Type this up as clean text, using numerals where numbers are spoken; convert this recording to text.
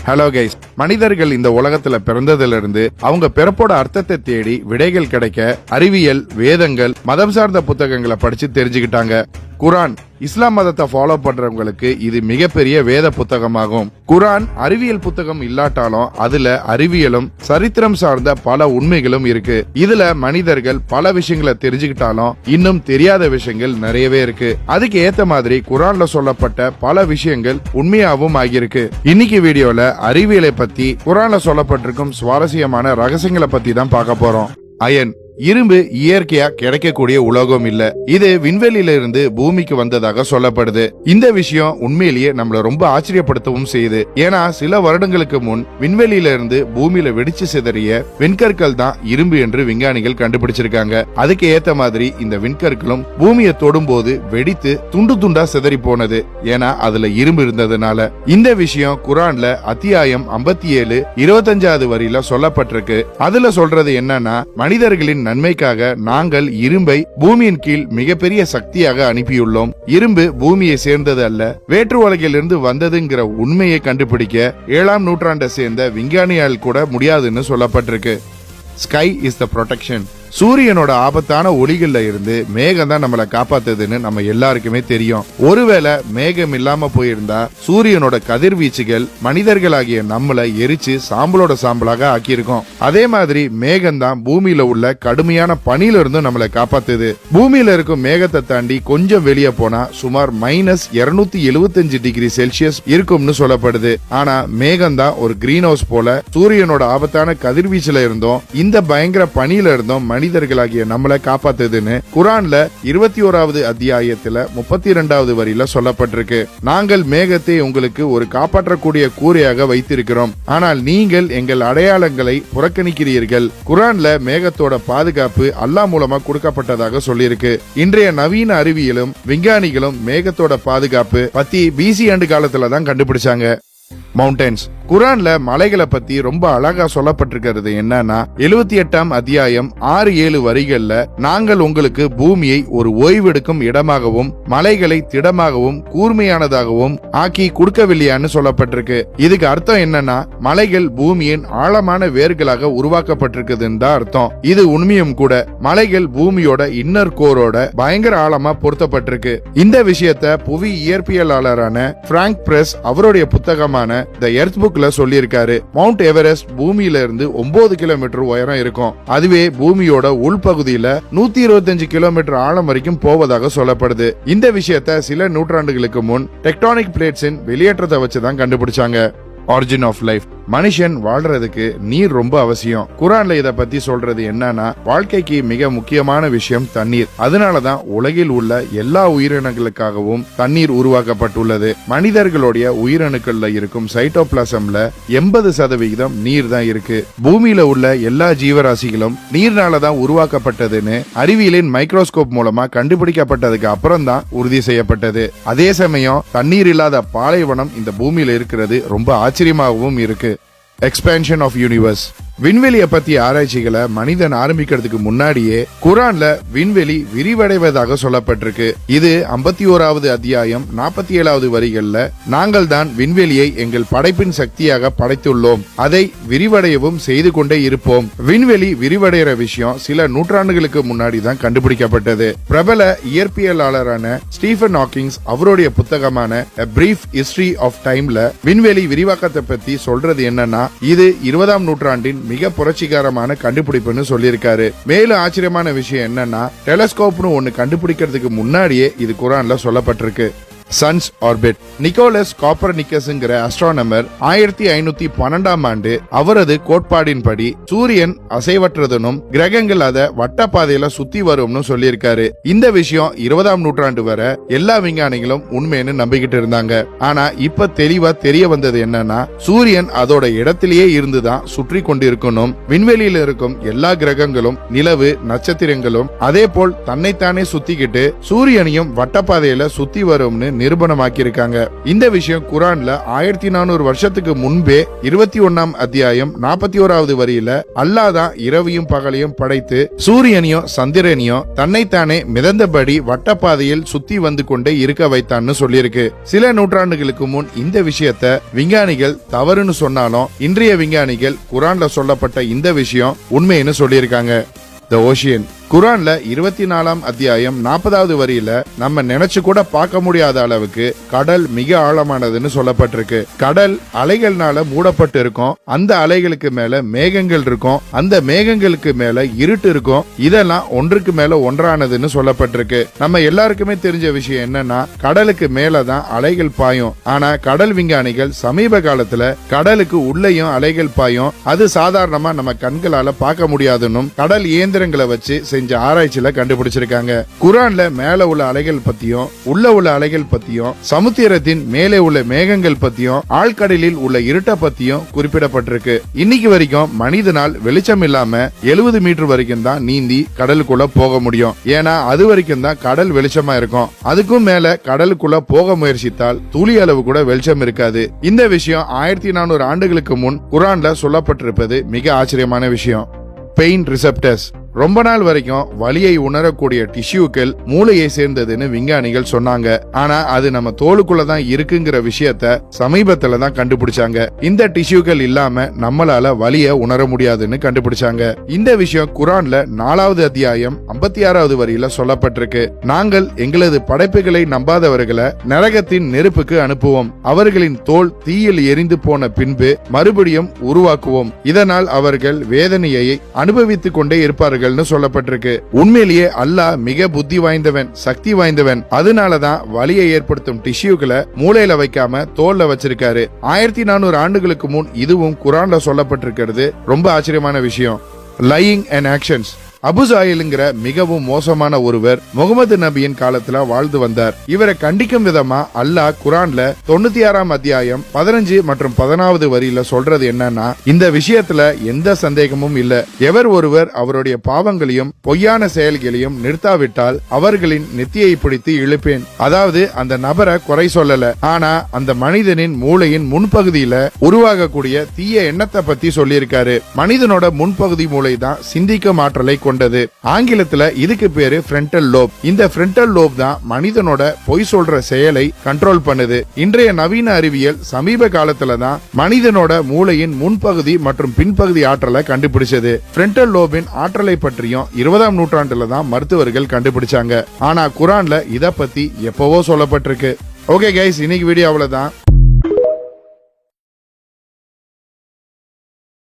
Hello guys, மனிதர்கள் இந்த உலகத்துல பிறந்ததுல இருந்து அவங்க பிறப்போட அர்த்தத்தை தேடி விடைகள் கிடைக்க அறிவியல், வேதங்கள், மதம் சார்ந்த புத்தகங்களை படிச்சு தெரிஞ்சுக்கிட்டாங்க. குரான் இஸ்லாம் மதத்தை ஃபாலோ பண்றவங்களுக்கு இது மிகப்பெரிய வேத புத்தகமாகும். குரான் அறிவியல் புத்தகம் இல்லாட்டாலும் அதுல அறிவியலும் சரித்திரம் சார்ந்த பல உண்மைகளும் இருக்கு. இதுல மனிதர்கள் பல விஷயங்களை தெரிஞ்சுக்கிட்டாலும் இன்னும் தெரியாத விஷயங்கள் நிறையவே இருக்கு. அதுக்கு ஏத்த மாதிரி குரான்ல சொல்லப்பட்ட பல விஷயங்கள் உண்மையாவும் ஆகியிருக்கு. இன்னைக்கு வீடியோல அறிவியலை பத்தி குரான்ல சொல்லப்பட்டிருக்கும் சுவாரஸ்யமான ரகசியங்களை பத்தி தான் பார்க்க போறோம். அயன் இரும்பு இயற்கையா கிடைக்கக்கூடிய உலோகம் இல்ல. இது விண்வெளியில இருந்து பூமிக்கு வந்ததாக சொல்லப்படுது. இந்த விஷயம் உண்மையிலேயே நம்மள ரொம்ப ஆச்சரியப்படுத்தவும் செய்யுது. ஏன்னா சில வருடங்களுக்கு முன் விண்வெளியில இருந்து பூமியில வெடிச்சு சிதறிய விண்கற்கள் தான் இரும்பு என்று விஞ்ஞானிகள் கண்டுபிடிச்சிருக்காங்க. அதுக்கு ஏத்த மாதிரி இந்த விண்கற்களும் பூமியை தொடும் போது வெடித்து துண்டு துண்டா சிதறி போனது. ஏன்னா அதுல இரும்பு இருந்ததுனால. இந்த விஷயம் குரான்ல அத்தியாயம் 57 25வது வரியில சொல்லப்பட்டிருக்கு. அதுல சொல்றது என்னன்னா, மனிதர்களின் நன்மைக்காக நாங்கள் இரும்பை பூமியின் கீழ் மிகப்பெரிய சக்தியாக அனுப்பியுள்ளோம். இரும்பு பூமியை சேர்ந்தது அல்ல, வேற்று உலகிலிருந்து வந்ததுங்கிற உண்மையை கண்டுபிடிக்க 7ஆம் நூற்றாண்டை சேர்ந்த விஞ்ஞானியால் கூட முடியாதுன்னு சொல்லப்பட்டிருக்கு. Sky is the protection. சூரியனோட ஆபத்தான ஒளிகள்ல இருந்து மேகம் தான் நம்மளை காப்பாத்துதுன்னு நம்ம எல்லாருக்குமே தெரியும். ஒருவேளை மேகம் இல்லாம போயிருந்தா சூரியனோட கதிர்வீச்சுகள் மனிதர்களாகிய நம்மளை எரிச்சு சாம்பலோட சாம்பலாக ஆக்கியிருக்கோம். அதே மாதிரி மேகம் தான் பூமியில உள்ள கடுமையான பனியில இருந்தும் நம்மளை காப்பாத்துது. பூமியில இருக்கும் மேகத்தை தாண்டி கொஞ்சம் வெளியே போனா சுமார் -275 டிகிரி செல்சியஸ் இருக்கும்னு சொல்லப்படுது. ஆனா மேகம் தான் ஒரு கிரீன் ஹவுஸ் போல சூரியனோட ஆபத்தான கதிர்வீச்சுல இருந்தும் இந்த பயங்கர பனியில இருந்தும் மனிதர்களாகிய நம்மளை காப்பாத்துதுன்னு குரான்ல 21வது அத்தியாயத்துல 32வது வரியில சொல்லப்பட்டிருக்கு. நாங்கள் மேகத்தை உங்களுக்கு ஒரு காப்பாற்றக்கூடிய கூரையாக வைத்திருக்கிறோம், ஆனால் நீங்கள் எங்கள் அடையாளங்களை புறக்கணிக்கிறீர்கள். குரான்ல மேகத்தோட பாதுகாப்பு அல்லாஹ் மூலமா கொடுக்கப்பட்டதாக சொல்லியிருக்கு. இன்றைய நவீன அறிவியலும் விஞ்ஞானிகளும் மேகத்தோட பாதுகாப்பு பத்தி பிசி ஆண்டு காலத்துல தான் கண்டுபிடிச்சாங்க. மவுண்டன்ஸ். குரான்ல மலைகளை பத்தி ரொம்ப அழகா சொல்லப்பட்டிருக்கிறது என்னன்னா, 78ஆம் அத்தியாயம் 6-7 வரிகள்ல நாங்கள் உங்களுக்கு பூமியை ஒரு ஓய்வெடுக்கும் இடமாகவும் மலைகளை திடமாகவும் கூர்மையானதாகவும் ஆக்கி கொடுக்கவில்லையான்னு சொல்லப்பட்டிருக்கு. இதுக்கு அர்த்தம் என்னன்னா, மலைகள் பூமியின் ஆழமான வேர்களாக உருவாக்கப்பட்டிருக்குதுன்னு தான் அர்த்தம். இது உண்மையும் கூட. மலைகள் பூமியோட இன்னர் கோரோட பயங்கர ஆழமா பொருத்தப்பட்டிருக்கு. இந்த விஷயத்த புவி இயற்பியலாளரான பிராங்க் பிரஸ் அவருடைய புத்தகமான தி எர்த் புக்ல சொல்லியிருக்காரு. மவுண்ட் எவரெஸ்ட் பூமியில இருந்து 9 கிலோமீட்டர் உயரம் இருக்கும். அதுவே பூமியோட உள்பகுதியில 125 கிலோமீட்டர் ஆழம் வரைக்கும் போவதாக சொல்லப்படுது. இந்த விஷயத்த சில நூற்றாண்டுகளுக்கு முன் டெக்டானிக் பிளேட்ஸின் வெளியேற்றத்தை வச்சுதான் கண்டுபிடிச்சாங்க. Origin of life. மனுஷன் வாழ்றதுக்கு நீர் ரொம்ப அவசியம். குரான்ல இத பத்தி சொல்றது என்னன்னா, வாழ்க்கைக்கு மிக முக்கியமான விஷயம் தண்ணீர். அதனாலதான் உலகில் உள்ள எல்லா உயிரினங்களுக்காகவும் தண்ணீர் உருவாக்கப்பட்டுள்ளது. மனிதர்களுடைய உயிரணுக்கள்ல இருக்கும் சைட்டோபிளாசம்ல 80% நீர் தான் இருக்கு. பூமியில உள்ள எல்லா ஜீவராசிகளும் நீர்னாலதான் உருவாக்கப்பட்டதுன்னு அறிவியலின் மைக்ரோஸ்கோப் மூலமா கண்டுபிடிக்கப்பட்டதுக்கு அப்புறம் தான் உறுதி செய்யப்பட்டது. அதே சமயம் தண்ணீர் இல்லாத பாலைவனம் இந்த பூமியில இருக்கிறது ரொம்ப ஆச்சரியமாகவும் இருக்கு. Expansion of universe. விண்வெளியை பத்தி ஆராய்ச்சிகளை மனிதன் ஆரம்பிக்கிறதுக்கு முன்னாடியே குரான்ல விண்வெளி விரிவடைவதாக சொல்லப்பட்டிருக்கு. இது 51வது அத்தியாயம் 47வது வரிகள்ல நாங்கள் தான் விண்வெளியை எங்கள் படைப்பின் சக்தியாக படைத்துள்ளோம், அதை விரிவடையவும் செய்து கொண்டே இருப்போம். விண்வெளி விரிவடைகிற விஷயம் சில நூற்றாண்டுகளுக்கு முன்னாடி தான் கண்டுபிடிக்கப்பட்டது. பிரபல இயற்பியலாளரான ஸ்டீஃபன் ஹாக்கிங்ஸ் அவருடைய புத்தகமான A Brief History of Timeல விண்வெளி விரிவாக்கத்தை பத்தி சொல்றது என்னன்னா, இது 20ஆம் நூற்றாண்டின் மிக புரட்சிகரமான கண்டுபிடிப்புன்னு சொல்லியிருக்காரு. மேலும் ஆச்சரியமான விஷயம் என்னன்னா, டெலஸ்கோப்னு ஒன்னு கண்டுபிடிக்கிறதுக்கு முன்னாடியே இது குரான்ல சொல்லப்பட்டிருக்கு. Sons orbit. நிக்கோலஸ் காப்பர்னிக்கஸ்ங்கிற அஸ்ட்ரானமர் 1512ஆம் ஆண்டு அவரது கோட்பாடின்படி சூரியன் அசைவற்றதுனும் கிரகங்கள் அத வட்டப்பாதையில சுத்தி வரும்னு சொல்லியிருக்காரு. இந்த விஷயம் 20ஆம் நூற்றாண்டு வரை எல்லா விஞ்ஞானிகளும் உண்மைன்னு நம்பிக்கிட்டு இருந்தாங்க. ஆனா இப்ப தெளிவா தெரிய வந்தது என்னன்னா, சூரியன் அதோட இடத்திலேயே இருந்துதான் சுற்றி கொண்டிருக்கணும். விண்வெளியில இருக்கும் எல்லா கிரகங்களும் நிலவு நட்சத்திரங்களும் அதே போல் தன்னைத்தானே சுத்திக்கிட்டு சூரியனையும் வட்டப்பாதையில சுத்தி வரும்னு நிரூபணமாக்கி இருக்காங்க. இந்த விஷயம் குரான்ல 1400 வருஷத்துக்கு முன்பே 21ஆம் அத்தியாயம் 41வது வரியில அல்லாஹ் தான் இரவையும் பகலையும் படைத்து சூரியனையும் சந்திரனையும் தன்னைத்தானே மிதந்தபடி வட்டப்பாதையில் சுத்தி வந்து கொண்டே இருக்க வைத்தான்னு சொல்லியிருக்கு. சில நூற்றாண்டுகளுக்கு முன் இந்த விஷயத்த விஞ்ஞானிகள் தவறுன்னு சொன்னாலும் இன்றைய விஞ்ஞானிகள் குரான்ல சொல்லப்பட்ட இந்த விஷயம் உண்மைன்னு சொல்லியிருக்காங்க. தி ஓஷியன் குரான்ல 24ஆம் அத்தியாயம் 40வது வரியில நம்ம நினைச்சு கூட பார்க்க முடியாத அளவுக்கு கடல் மிக ஆழமானதுன்னு சொல்லப்பட்டிருக்கு. கடல் அலைகள்னால மூடப்பட்டு இருக்கும். அந்த அலைகளுக்கு மேல மேகங்கள் இருக்கும். அந்த மேகங்களுக்கு மேல இருட்டு இருக்கும். இதெல்லாம் ஒன்றுக்கு மேல ஒன்றானதுன்னு சொல்லப்பட்டிருக்கு. நம்ம எல்லாருக்குமே தெரிஞ்ச விஷயம் என்னன்னா கடலுக்கு மேலதான் அலைகள் பாயும். ஆனா கடல் விஞ்ஞானிகள் சமீப காலத்துல கடலுக்கு உள்ளேயும் அலைகள் பாயும். அது சாதாரணமா நம்ம கண்களால பார்க்க முடியாதுன்னும் கடல் இயந்திரங்களை வச்சு செஞ்ச ஆராய்ச்சியில கண்டுபிடிச்சிருக்காங்க. குரான்ல மேல உள்ள அலைகள் பத்தியும் உள்ள உள்ள அலைகள் பத்தியும் சமுத்திரத்தின் மேலே உள்ள மேகங்கள் பத்தியும் ஆழ்கடலில் உள்ள இருட்ட பத்தியும் குறிப்பிடப்பட்டிருக்கு. இன்னைக்கு வரைக்கும் மனிதனால் வெளிச்சம் இல்லாம 70 மீட்டர் வரைக்கும் தான் நீந்தி கடலுக்குள்ள போக முடியும். ஏன்னா அது வரைக்கும் தான் கடல் வெளிச்சமா இருக்கும். அதுக்கும் மேல கடலுக்குள்ள போக முயற்சித்தால் துளி அளவு கூட வெளிச்சம் இருக்காது. இந்த விஷயம் 1400 ஆண்டுகளுக்கு முன் குரான்ல சொல்லப்பட்டிருப்பது மிக ஆச்சரியமான விஷயம். பெயின் ரிசெப்டர்ஸ் ரொம்ப நாள் வரைக்கும் வலியை உணரக்கூடிய டிஷ்யூக்கள் மூளையை சேர்ந்ததுன்னு விஞ்ஞானிகள் சொன்னாங்க. ஆனா அது நம்ம தோலுக்குள்ளதான் இருக்குங்கிற விஷயத்த சமீபத்துல தான் கண்டுபிடிச்சாங்க. இந்த டிஷ்யூக்கள் இல்லாம நம்மளால வலிய உணர முடியாதுன்னு கண்டுபிடிச்சாங்க. இந்த விஷயம் குரான்ல 4வது அத்தியாயம் 56வது வரியில சொல்லப்பட்டிருக்கு. நாங்கள் எங்களது படைப்புகளை நம்பாதவர்களை நரகத்தின் நெருப்புக்கு அனுப்புவோம். அவர்களின் தோல் தீயில் எரிந்து போன பின்பு மறுபடியும் உருவாக்குவோம். இதனால் அவர்கள் வேதனையை அனுபவித்துக் கொண்டே இருப்பார்கள் சொல்லப்பட்டிருக்கு. உண்மையிலேயே அல்லாஹ் மிக புத்தி வாய்ந்தவன், சக்தி வாய்ந்தவன். அதனாலதான் வலியை ஏற்படுத்தும் டிஷ்யூக்களை மூளையில வைக்காம தோல்ல வச்சிருக்காரு. 1400 ஆண்டுகளுக்கு முன் இதுவும் குரான்ல சொல்லப்பட்டிருக்கிறது ரொம்ப ஆச்சரியமான விஷயம். லையிங் அண்ட் ஆக்ஷன்ஸ் அபுசாயிலுங்கிற மிகவும் மோசமான ஒருவர் முகமது நபியின் காலத்துல வாழ்ந்து வந்தார். இவரை கண்டிக்கும் விதமா அல்லாஹ் குரான்ல 96ஆம் அத்தியாயம் 15 மற்றும் 10வது வரியில சொல்றது என்னன்னா இந்த விஷயத்துல எந்த சந்தேகமும் இல்ல. எவர் ஒருவர் அவருடைய பாவங்களையும் பொய்யான செயல்களையும் நிறுத்தாவிட்டால் அவர்களின் நெத்தியை பிடித்து இழுப்பேன். அதாவது அந்த நபரை குறை சொல்லல, ஆனா அந்த மனிதனின் மூளையின் முன்பகுதியில உருவாகக்கூடிய தீய எண்ணத்தை பத்தி சொல்லியிருக்காரு. மனிதனோட முன்பகுதி மூளை தான் சிந்திக்கும் ஆற்றலை கொண்டது. ஆங்கிலத்துல இதுக்கு பேரு ஃப்ரண்டல் லோப். இந்த ஃப்ரண்டல் லோப் தான் மனிதனோட பொய் சொல்ற செயலை கண்ட்ரோல் பண்ணுது. இன்றைய நவீன அறிவியல் சமீப காலத்துல தான் மனிதனோட மூளையின் முன்பகுதி மற்றும் பின்பகுதி ஆற்றலை கண்டுபிடிச்சது. ஃப்ரண்டல் லோபின் ஆற்றலை பற்றியும் 20ஆம் நூற்றாண்டுல தான் மருத்துவர்கள் கண்டுபிடிச்சாங்க. ஆனா குரான்ல இத பத்தி எப்பவோ சொல்லப்பட்டிருக்கு. ஓகே கைஸ், இன்னைக்கு வீடியோ அவ்வளவுதான்.